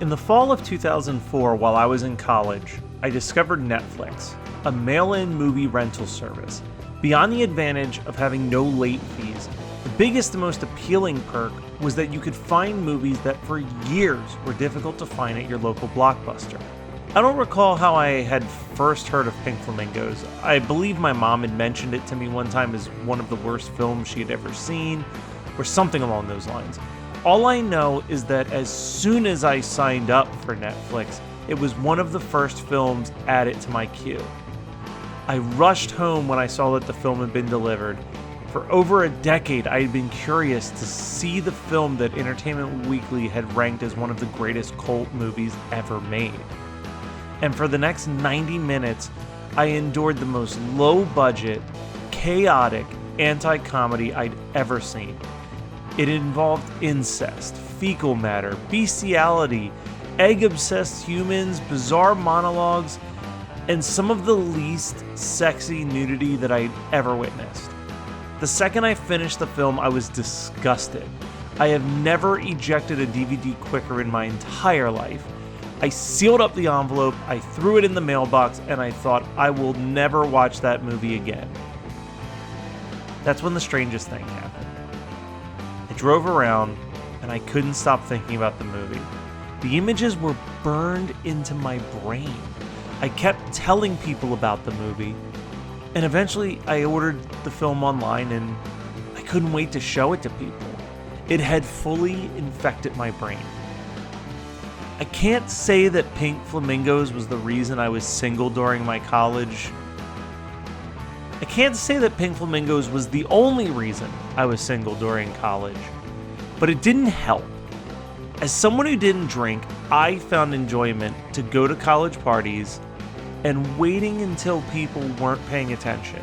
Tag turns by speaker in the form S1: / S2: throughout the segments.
S1: In the fall of 2004, while I was in college, I discovered Netflix, a mail-in movie rental service. Beyond the advantage of having no late fees, the biggest and most appealing perk was that you could find movies that for years were difficult to find at your local Blockbuster. I don't recall how I had first heard of Pink Flamingos. I believe my mom had mentioned it to me one time as one of the worst films she had ever seen, or something along those lines. All I know is that as soon as I signed up for Netflix, it was one of the first films added to my queue. I rushed home when I saw that the film had been delivered. For over a decade, I had been curious to see the film that Entertainment Weekly had ranked as one of the greatest cult movies ever made. And for the next 90 minutes, I endured the most low-budget, chaotic anti-comedy I'd ever seen. It involved incest, fecal matter, bestiality, egg-obsessed humans, bizarre monologues, and some of the least sexy nudity that I'd ever witnessed. The second I finished the film, I was disgusted. I have never ejected a DVD quicker in my entire life. I sealed up the envelope, I threw it in the mailbox, and I thought, I will never watch that movie again. That's when the strangest thing happened. I drove around, and I couldn't stop thinking about the movie. The images were burned into my brain. I kept telling people about the movie, and eventually I ordered the film online, and I couldn't wait to show it to people. It had fully infected my brain. I can't say that Pink Flamingos was the reason I was single during my college. I can't say that Pink Flamingos was the only reason I was single during college, but it didn't help. As someone who didn't drink, I found enjoyment to go to college parties and waiting until people weren't paying attention,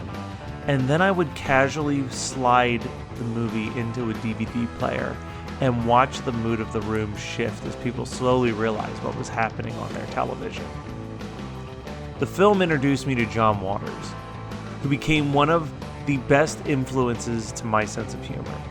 S1: and then I would casually slide the movie into a DVD player and watch the mood of the room shift as people slowly realized what was happening on their television. The film introduced me to John Waters, who became one of the best influences to my sense of humor.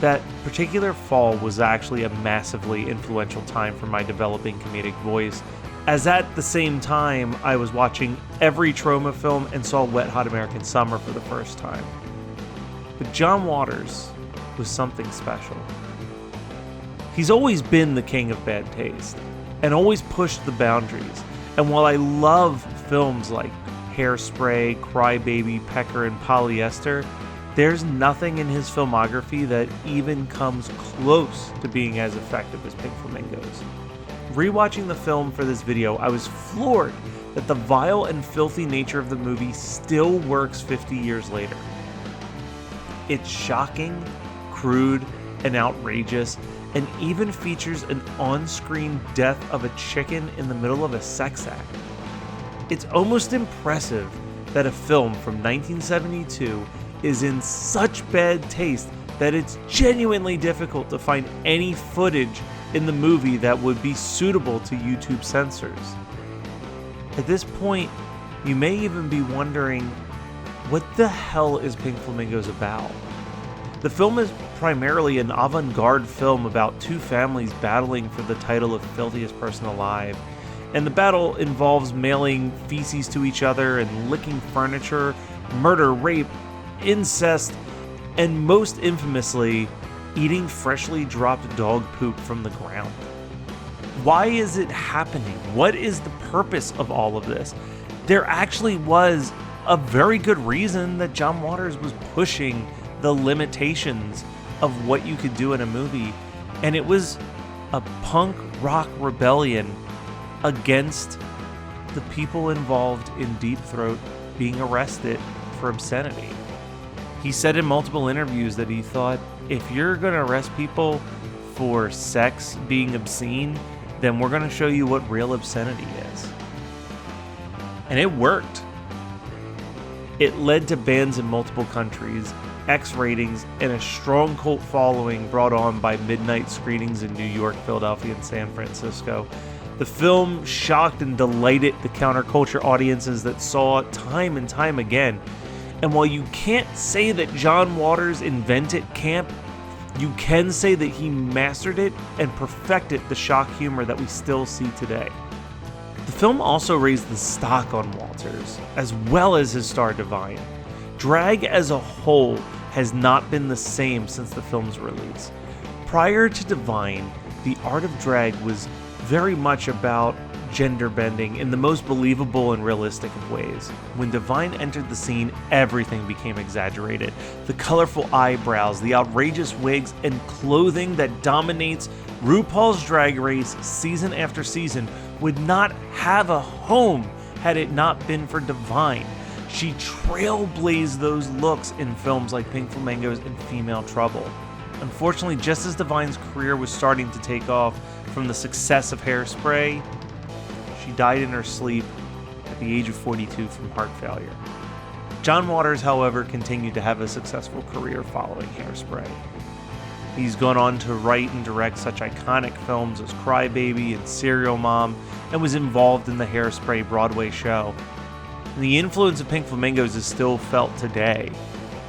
S1: That particular fall was actually a massively influential time for my developing comedic voice, as at the same time I was watching every Troma film and saw Wet Hot American Summer for the first time. But John Waters was something special. He's always been the king of bad taste, and always pushed the boundaries. And while I love films like Hairspray, Crybaby, Pecker, and Polyester, there's nothing in his filmography that even comes close to being as effective as Pink Flamingos. Rewatching the film for this video, I was floored that the vile and filthy nature of the movie still works 50 years later. It's shocking, crude, and outrageous, and even features an on-screen death of a chicken in the middle of a sex act. It's almost impressive that a film from 1972 is in such bad taste that it's genuinely difficult to find any footage in the movie that would be suitable to YouTube censors. At this point, you may even be wondering, what the hell is Pink Flamingos about? The film is primarily an avant-garde film about two families battling for the title of filthiest person alive, and the battle involves mailing feces to each other and licking furniture, murder, rape, incest, and most infamously, eating freshly dropped dog poop from the ground. Why is it happening? What is the purpose of all of this? There actually was a very good reason that John Waters was pushing the limitations of what you could do in a movie, and it was a punk rock rebellion against the people involved in Deep Throat being arrested for obscenity. He said in multiple interviews that he thought, if you're going to arrest people for sex being obscene, then we're going to show you what real obscenity is. And it worked. It led to bans in multiple countries, X ratings, and a strong cult following brought on by midnight screenings in New York, Philadelphia, and San Francisco. The film shocked and delighted the counterculture audiences that saw it time and time again. And while you can't say that John Waters invented camp, you can say that he mastered it and perfected the shock humor that we still see today. The film also raised the stock on Walters, as well as his star Divine. Drag as a whole has not been the same since the film's release. Prior to Divine, the art of drag was very much about gender bending in the most believable and realistic of ways. When Divine entered the scene, everything became exaggerated. The colorful eyebrows, the outrageous wigs, and clothing that dominates RuPaul's Drag Race season after season would not have a home had it not been for Divine. She trailblazed those looks in films like Pink Flamingos and Female Trouble. Unfortunately, just as Divine's career was starting to take off from the success of Hairspray, she died in her sleep at the age of 42 from heart failure. John Waters, however, continued to have a successful career following Hairspray. He's gone on to write and direct such iconic films as Cry Baby and Serial Mom, and was involved in the Hairspray Broadway show. And the influence of Pink Flamingos is still felt today.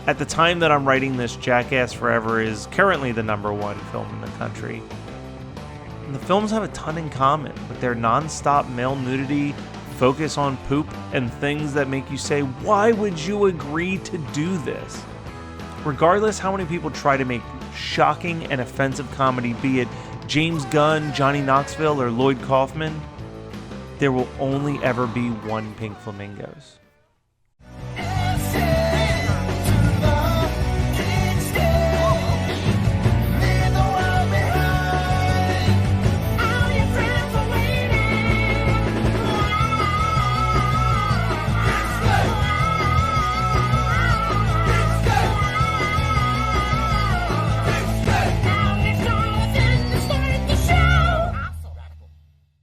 S1: At the time that I'm writing this, Jackass Forever is currently the #1 film in the country. And the films have a ton in common, with their non-stop male nudity, focus on poop, and things that make you say, why would you agree to do this? Regardless how many people try to make shocking and offensive comedy, be it James Gunn, Johnny Knoxville, or Lloyd Kaufman, there will only ever be one Pink Flamingos.